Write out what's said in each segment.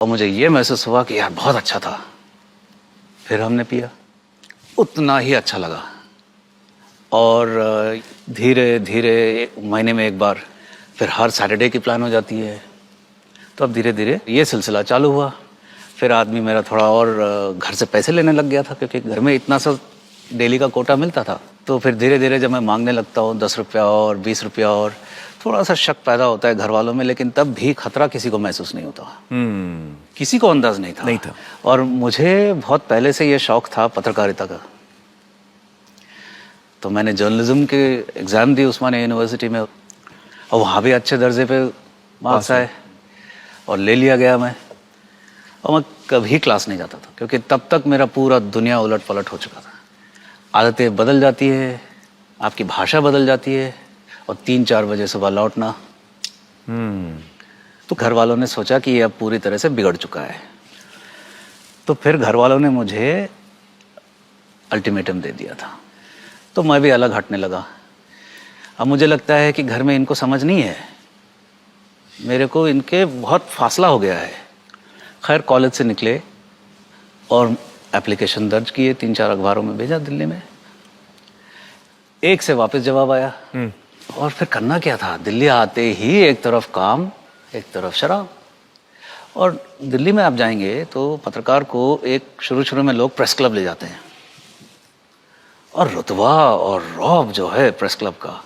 और मुझे ये महसूस हुआ कि यार बहुत अच्छा था। फिर हमने पिया, उतना ही अच्छा लगा। और धीरे धीरे महीने में एक बार, फिर हर सैटरडे की प्लान हो जाती है। तो अब धीरे धीरे ये सिलसिला चालू हुआ। फिर आदमी मेरा थोड़ा और घर से पैसे लेने लग गया था, क्योंकि घर में इतना सा डेली का कोटा मिलता था। तो फिर धीरे धीरे जब मैं मांगने लगता हूँ 10 रुपया और 20 रुपया, और थोड़ा सा शक पैदा होता है घर वालों में, लेकिन तब भी खतरा किसी को महसूस नहीं होता। किसी को अंदाज नहीं था। और मुझे बहुत पहले से ये शौक था पत्रकारिता का। तो मैंने जर्नलिज्म के एग्ज़ाम दी उस्मानिया यूनिवर्सिटी में, और वहाँ भी अच्छे दर्जे पे मार्क्स आए और ले लिया गया मैं। और मैं कभी क्लास नहीं जाता था, क्योंकि तब तक मेरा पूरा दुनिया उलट पलट हो चुका था। आदतें बदल जाती है, आपकी भाषा बदल जाती है, और 3-4 बजे सुबह लौटना। तो घर वालों ने सोचा कि ये अब पूरी तरह से बिगड़ चुका है। तो फिर घर वालों ने मुझे अल्टीमेटम दे दिया था। तो मैं भी अलग हटने लगा। अब मुझे लगता है कि घर में इनको समझ नहीं है, मेरे को इनके बहुत फासला हो गया है। खैर कॉलेज से निकले और एप्लीकेशन दर्ज किए, 3-4 अखबारों में भेजा दिल्ली में। एक से वापस जवाब आया। और फिर करना क्या था, दिल्ली आते ही एक तरफ काम, एक तरफ शराब। और दिल्ली में आप जाएंगे तो पत्रकार को एक शुरू में लोग प्रेस क्लब ले जाते हैं, और रुतबा और रौब जो है प्रेस क्लब का,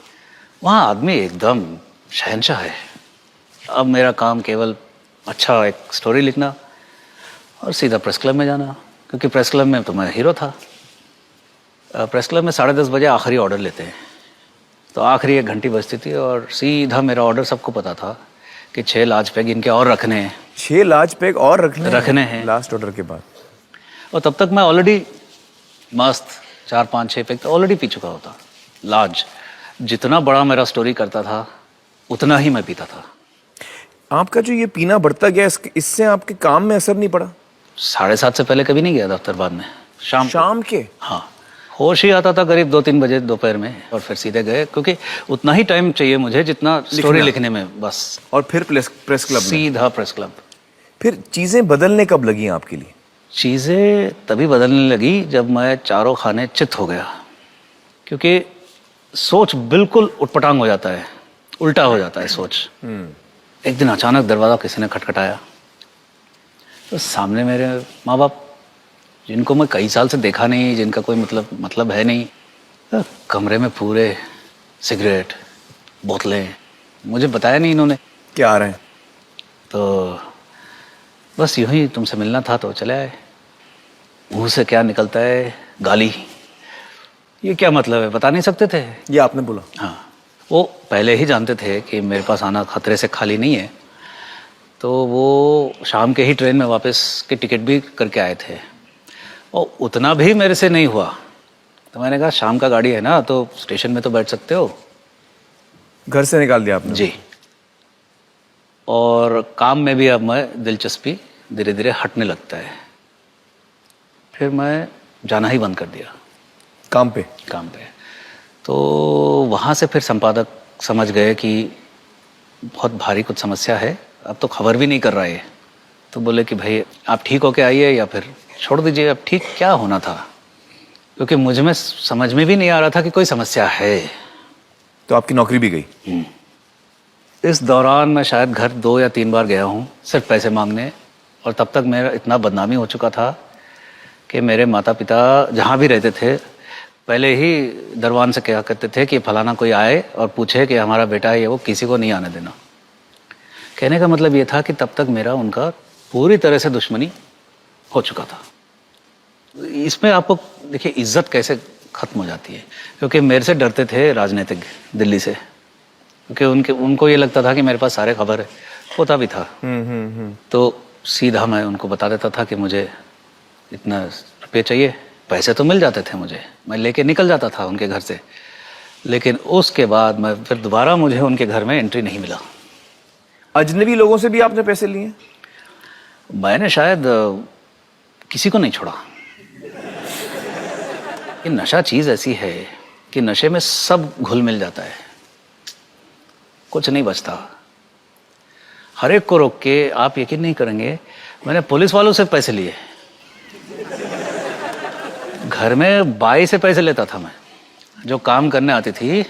वहाँ आदमी एकदम शहंशाह है। अब मेरा काम केवल अच्छा एक स्टोरी लिखना और सीधा प्रेस क्लब में जाना, क्योंकि प्रेस क्लब में तो मैं हीरो था। प्रेस क्लब में 10:30 बजे आखिरी ऑर्डर लेते हैं। तो आखिरी 1 घंटी बजती थी, और सीधा मेरा ऑर्डर सबको पता था कि 6 लार्ज पैग इनके और रखने हैं। 6 लार्ज पैग और रखने हैं लास्ट ऑर्डर के बाद। और तब तक मैं ऑलरेडी मस्त 4-5-6 पैग तो ऑलरेडी पी चुका होता। लार्ज, जितना बड़ा मेरा स्टोरी करता था उतना ही मैं पीता था। आपका जो ये पीना बढ़ता गया, इससे आपके काम में असर नहीं पड़ा? 7:30 से पहले कभी नहीं गया दफ्तर बाद में। शाम के? हाँ, होश ही आता था करीब 2-3 बजे दोपहर में, और फिर सीधे गए, क्योंकि उतना ही टाइम चाहिए मुझे जितना स्टोरी लिखने में, बस। और फिर प्रेस क्लब सीधा प्रेस क्लब। फिर चीजें बदलने कब लगी आपके लिए? चीज़ें तभी बदलने लगी जब मैं चारों खाने चित हो गया, क्योंकि सोच बिल्कुल उटपटांग हो जाता है, उल्टा हो जाता है सोच। एक दिन अचानक दरवाज़ा किसी ने खटखटाया। तो सामने मेरे माँ बाप, जिनको मैं कई साल से देखा नहीं, जिनका कोई मतलब है नहीं, कमरे में पूरे सिगरेट, बोतलें, मुझे बताया नहीं इन्होंने क्या आ रहे हैं। तो बस यूं ही तुमसे मिलना था तो चले आए। मुंह से क्या निकलता है, गाली। ये क्या मतलब है, बता नहीं सकते थे? ये आपने बोला? हाँ, वो पहले ही जानते थे कि मेरे पास आना खतरे से खाली नहीं है। तो वो शाम के ही ट्रेन में वापस की टिकट भी करके आए थे, और उतना भी मेरे से नहीं हुआ। तो मैंने कहा शाम का गाड़ी है ना, तो स्टेशन में तो बैठ सकते हो। घर से निकाल दिया आपने? जी। और काम में भी अब मैं दिलचस्पी धीरे धीरे हटने लगता है। फिर मैं जाना ही बंद कर दिया काम पे। तो वहाँ से फिर संपादक समझ गए कि बहुत भारी कुछ समस्या है, अब तो खबर भी नहीं कर रहा है। तो बोले कि भाई आप ठीक होके आइए या फिर छोड़ दीजिए। अब ठीक क्या होना था, क्योंकि मुझ में समझ में भी नहीं आ रहा था कि कोई समस्या है। तो आपकी नौकरी भी गई? इस दौरान मैं शायद घर 2 या 3 बार गया हूँ सिर्फ पैसे मांगने, और तब तक मेरा इतना बदनामी हो चुका था कि मेरे माता पिता जहाँ भी रहते थे पहले ही दरवान से क्या कहते थे कि फलाना कोई आए और पूछे कि हमारा बेटा है, वो किसी को नहीं आने देना। कहने का मतलब ये था कि तब तक मेरा उनका पूरी तरह से दुश्मनी हो चुका था। इसमें आपको देखिए इज्जत कैसे खत्म हो जाती है, क्योंकि मेरे से डरते थे राजनीतिक दिल्ली से, क्योंकि उनको ये लगता था कि मेरे पास सारे खबर है, होता भी था। तो सीधा मैं उनको बता देता था कि मुझे इतना रुपये चाहिए। पैसे तो मिल जाते थे मुझे, मैं लेके निकल जाता था उनके घर से, लेकिन उसके बाद मैं फिर दोबारा मुझे उनके घर में एंट्री नहीं मिला। अजनबी लोगों से भी आपने पैसे लिए? मैंने शायद किसी को नहीं छोड़ा। ये नशा चीज ऐसी है कि नशे में सब घुल मिल जाता है, कुछ नहीं बचता। हर एक को रोक के आप यकीन नहीं करेंगे, मैंने पुलिस वालों से पैसे लिए, घर में बाई से पैसे लेता था मैं, जो काम करने आती थी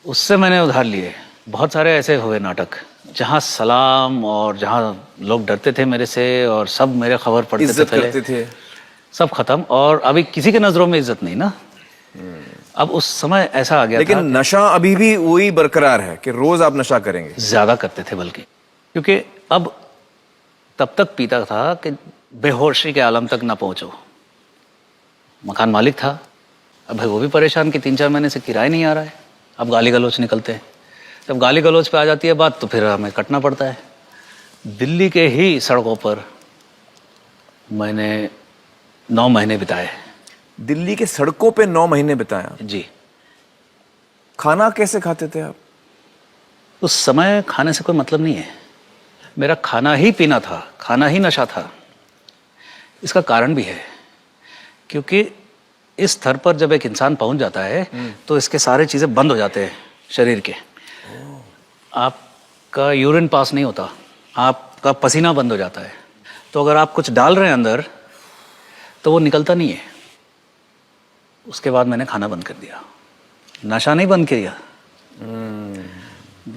उससे मैंने उधार लिए। बहुत सारे ऐसे हुए नाटक जहाँ सलाम और जहाँ लोग डरते थे मेरे से और सब मेरे खबर पढ़ते थे, इज्जत पहले करते थे, सब खत्म। और अभी किसी के नजरों में इज्जत नहीं ना। अब उस समय ऐसा आ गया लेकिन था, नशा अभी भी वही बरकरार है कि रोज आप नशा करेंगे। ज्यादा करते थे बल्कि, क्योंकि अब तब तक पीता था कि बेहोशी के आलम तक ना पहुंचो। मकान मालिक था, अब भाई वो भी परेशान कि 3-4 महीने से किराया नहीं आ रहा है। अब गाली गलौच निकलते हैं, जब गाली गलौच पे आ जाती है बात तो फिर हमें कटना पड़ता है। दिल्ली के ही सड़कों पर मैंने 9 महीने बिताए। दिल्ली के सड़कों पे 9 महीने बिताया। जी। खाना कैसे खाते थे आप? उस समय खाने से कोई मतलब नहीं है, मेरा खाना ही पीना था, खाना ही नशा था। इसका कारण भी है, क्योंकि इस स्तर पर जब एक इंसान पहुंच जाता है तो इसके सारे चीज़ें बंद हो जाते हैं शरीर के। आपका यूरिन पास नहीं होता, आपका पसीना बंद हो जाता है, तो अगर आप कुछ डाल रहे हैं अंदर तो वो निकलता नहीं है। उसके बाद मैंने खाना बंद कर दिया, नशा नहीं बंद किया।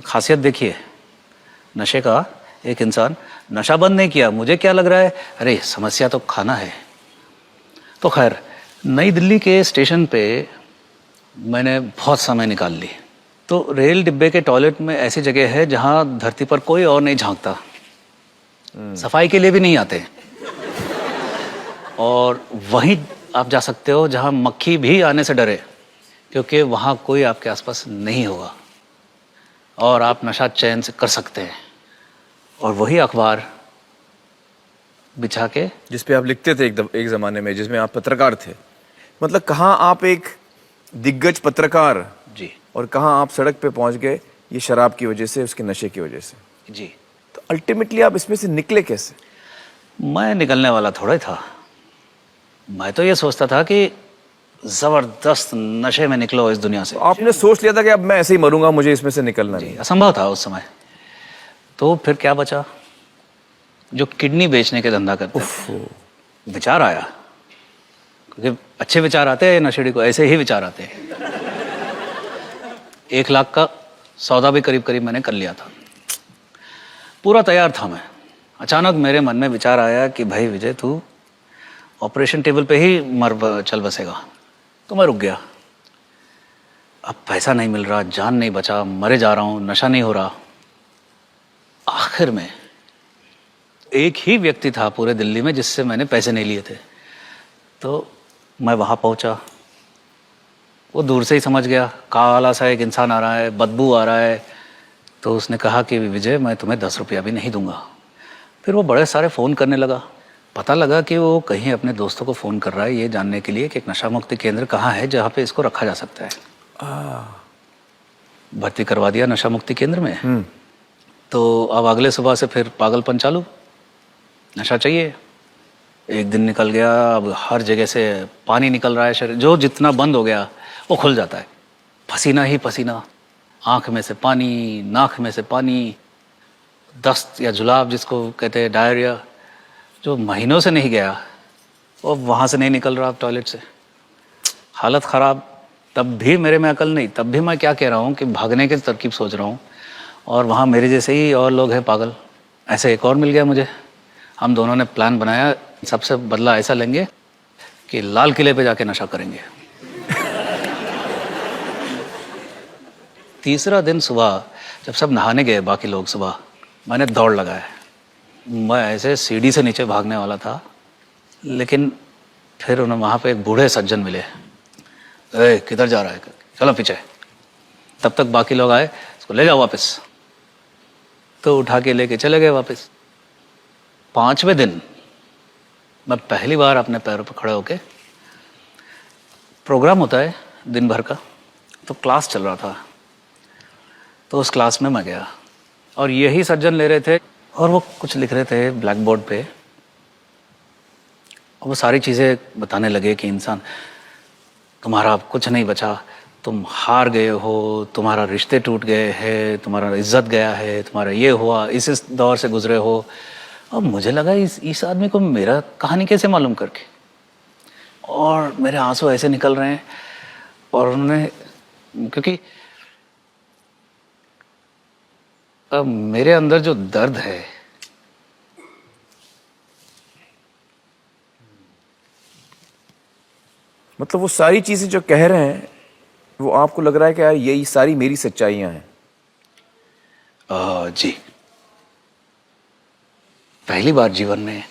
खासियत देखिए नशे का, एक इंसान नशा बंद नहीं किया, मुझे क्या लग रहा है, अरे समस्या तो खाना है। तो खैर नई दिल्ली के स्टेशन पे मैंने बहुत समय निकाल ली। तो रेल डिब्बे के टॉयलेट में ऐसी जगह है जहां धरती पर कोई और नहीं झांकता, सफाई के लिए भी नहीं आते, और वहीं आप जा सकते हो जहां मक्खी भी आने से डरे, क्योंकि वहां कोई आपके आसपास नहीं होगा और आप नशा चैन से कर सकते हैं। और वही अखबार बिछा के, जिसपे आप लिखते थे एक जमाने में, जिसमें आप पत्रकार थे। मतलब कहाँ आप एक दिग्गज पत्रकार जी और कहाँ आप सड़क पे पहुंच गए, ये शराब की वजह से, उसके नशे की वजह से। जी। तो अल्टीमेटली आप इसमें से निकले कैसे? मैं निकलने वाला थोड़ा ही था, मैं तो ये सोचता था कि जबरदस्त नशे में निकलो इस दुनिया से। तो आपने सोच लिया था कि अब मैं ऐसे ही मरूंगा, मुझे इसमें से निकलना नहीं। असंभव था उस समय। तो फिर क्या बचा, जो किडनी बेचने के धंधा करते थे। विचार आया, क्योंकि अच्छे विचार आते हैं नशेड़ी को, ऐसे ही विचार आते हैं। 1 लाख का सौदा भी करीब करीब मैंने कर लिया था, पूरा तैयार था मैं। अचानक मेरे मन में विचार आया कि भाई विजय, तू ऑपरेशन टेबल पे ही चल बसेगा। तो मैं रुक गया, अब पैसा नहीं मिल रहा, जान नहीं बचा, मरे जा रहा हूं, नशा नहीं हो रहा। आखिर में एक ही व्यक्ति था पूरे दिल्ली में जिससे मैंने पैसे नहीं लिए थे। तो मैं वहां पहुंचा, वो दूर से ही समझ गया, काला सा एक इंसान आ रहा है, बदबू आ रहा है। तो उसने कहा कि विजय, मैं तुम्हें 10 रुपया भी नहीं दूंगा। फिर वो बड़े सारे फ़ोन करने लगा। पता लगा कि वो कहीं अपने दोस्तों को फ़ोन कर रहा है ये जानने के लिए कि एक नशा मुक्ति केंद्र कहाँ है जहाँ पे इसको रखा जा सकता है। भर्ती करवा दिया नशा मुक्ति केंद्र में। तो अब अगले सुबह से फिर पागलपन चालू, नशा चाहिए। एक दिन निकल गया, अब हर जगह से पानी निकल रहा है, शरीर जो जितना बंद हो गया वो खुल जाता है, पसीना ही पसीना, आँख में से पानी, नाक में से पानी, दस्त या जुलाब जिसको कहते हैं, डायरिया, जो महीनों से नहीं गया वो वहाँ से नहीं निकल रहा टॉयलेट से। हालत ख़राब। तब भी मेरे में अकल नहीं, तब भी मैं क्या कह रहा हूँ कि भागने की तरकीब सोच रहा हूँ, और वहाँ मेरे जैसे ही और लोग हैं पागल। ऐसे एक और मिल गया मुझे, हम दोनों ने प्लान बनाया, सबसे बदला ऐसा लेंगे कि लाल किले पे जाके नशा करेंगे। तीसरा दिन सुबह जब सब नहाने गए बाकी लोग, सुबह मैंने दौड़ लगाया। मैं ऐसे सीढ़ी से नीचे भागने वाला था, लेकिन फिर उन्हें वहाँ पे एक बूढ़े सज्जन मिले। ए, किधर जा रहा है, चलो पीछे। तब तक बाकी लोग आए, इसको ले जाओ वापस। तो उठा के लेके चले गए वापस। 5वें दिन मैं पहली बार अपने पैरों पर खड़े होके, प्रोग्राम होता है दिन भर का, तो क्लास चल रहा था, तो उस क्लास में मैं गया और यही सज्जन ले रहे थे और वो कुछ लिख रहे थे ब्लैक बोर्ड पे, और वो सारी चीज़ें बताने लगे कि इंसान, तुम्हारा अब कुछ नहीं बचा, तुम हार गए हो, तुम्हारा रिश्ते टूट गए हैं, तुम्हारा इज्जत गया है, तुम्हारा ये हुआ, इस दौर से गुजरे हो, अब मुझे लगा इस आदमी को मेरा कहानी कैसे मालूम करके, और मेरे आंसू ऐसे निकल रहे हैं। और उन्होंने, क्योंकि अब मेरे अंदर जो दर्द है, मतलब वो सारी चीजें जो कह रहे हैं वो आपको लग रहा है कि यार यही सारी मेरी सच्चाइयां हैं। जी, पहली बार जीवन में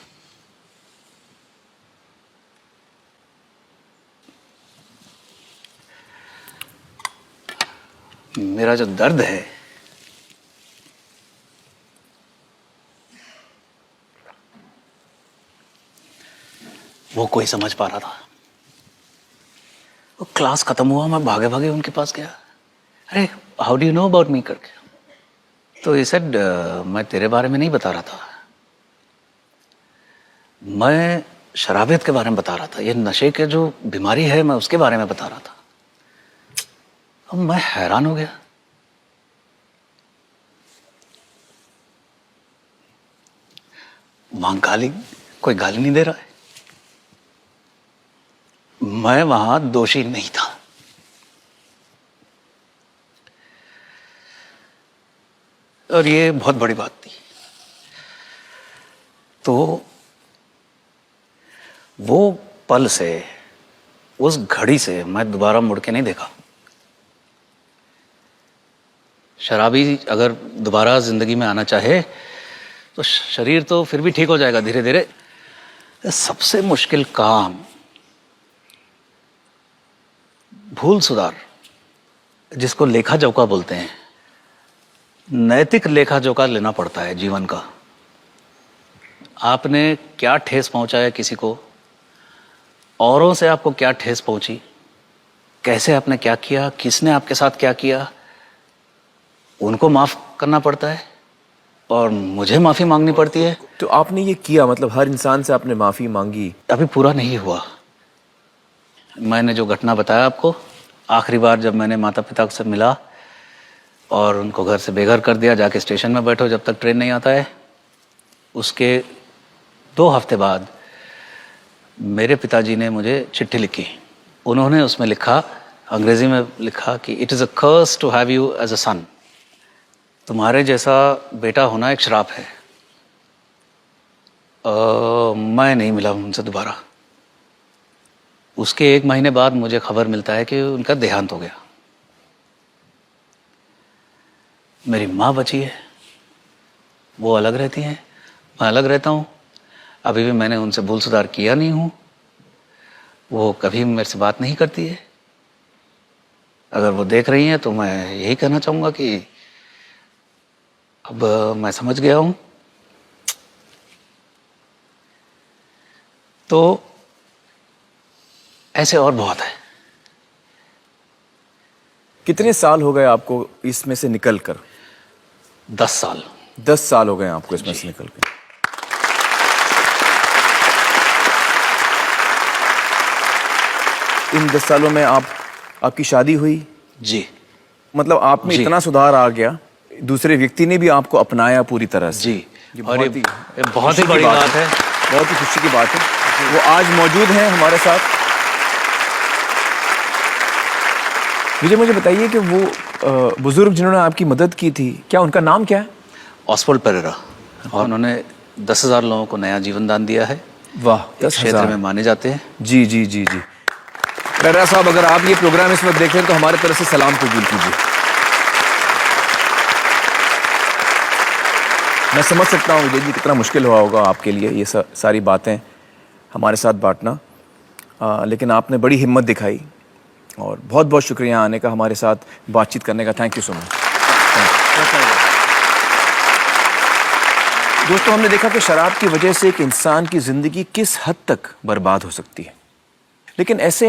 मेरा जो दर्द है वो कोई समझ पा रहा था। वो क्लास खत्म हुआ, मैं भागे भागे उनके पास गया। अरे, how do you know about me करके। तो ये सेड, मैं तेरे बारे में नहीं बता रहा था, मैं शराबियत के बारे में बता रहा था। ये नशे के जो बीमारी है, मैं उसके बारे में बता रहा था। अब मैं हैरान हो गया। वहां गाली, कोई गाली नहीं दे रहा है। मैं वहां दोषी नहीं था। और ये बहुत बड़ी बात थी। तो वो पल से, उस घड़ी से मैं दोबारा मुड़ के नहीं देखा। शराबी अगर दोबारा जिंदगी में आना चाहे तो शरीर तो फिर भी ठीक हो जाएगा धीरे धीरे। सबसे मुश्किल काम भूल सुधार, जिसको लेखा जोखा बोलते हैं, नैतिक लेखा जोखा लेना पड़ता है जीवन का। आपने क्या ठेस पहुंचाया किसी को, औरों से आपको क्या ठेस पहुंची, कैसे आपने क्या किया, किसने आपके साथ क्या किया, उनको माफ करना पड़ता है और मुझे माफी मांगनी पड़ती है। तो आपने ये किया, मतलब हर इंसान से आपने माफी मांगी? अभी पूरा नहीं हुआ। मैंने जो घटना बताया आपको, आखिरी बार जब मैंने माता पिता से मिला और उनको घर से बेघर कर दिया, जाके स्टेशन में बैठो जब तक ट्रेन नहीं आता है, उसके 2 हफ्ते बाद मेरे पिताजी ने मुझे चिट्ठी लिखी। उन्होंने उसमें लिखा, अंग्रेजी में लिखा कि it is a curse to have you as a son. तुम्हारे जैसा बेटा होना एक श्राप है। मैं नहीं मिला उनसे दोबारा। उसके 1 महीने बाद मुझे खबर मिलता है कि उनका देहांत हो गया। मेरी माँ बची है, वो अलग रहती हैं, मैं अलग रहता हूँ। अभी भी मैंने उनसे भूल सुधार किया नहीं हूँ। वो कभी मेरे से बात नहीं करती है। अगर वो देख रही हैं तो मैं यही कहना चाहूँगा कि अब मैं समझ गया हूँ। तो ऐसे और बहुत है। कितने साल हो गए आपको इसमें से निकल कर? 10 साल। 10 साल हो गए आपको इसमें से निकल कर। इन 10 सालों में आपकी शादी हुई? जी। मतलब आप में जी। इतना सुधार आ गया, दूसरे व्यक्ति ने भी आपको अपनाया पूरी तरह से? जी, और ये बहुत ही खुशी की बड़ी बात है। बहुत ही खुशी की बात है। वो आज मौजूद हैं हमारे साथ। मुझे बताइए कि वो बुजुर्ग जिन्होंने आपकी मदद की थी, क्या उनका नाम क्या है? ऑस्वल्ड पेरेरा, और उन्होंने 10,000 लोगों को नया जीवन दान दिया है। वाह, इस क्षेत्र में माने जाते हैं। जी जी जी जी। पेरेरा साहब, अगर आप ये प्रोग्राम इस वक्त देख रहे हैं तो हमारे तरफ से सलाम कबूल कीजिए। मैं समझ सकता हूँ विजय जी कितना मुश्किल हुआ होगा आपके लिए ये सारी बातें हमारे साथ बांटना, लेकिन आपने बड़ी हिम्मत दिखाई और बहुत बहुत शुक्रिया आने का, हमारे साथ बातचीत करने का। Thank you so much. दोस्तों, हमने देखा कि शराब की वजह से एक इंसान की जिंदगी किस हद तक बर्बाद हो सकती है, लेकिन ऐसे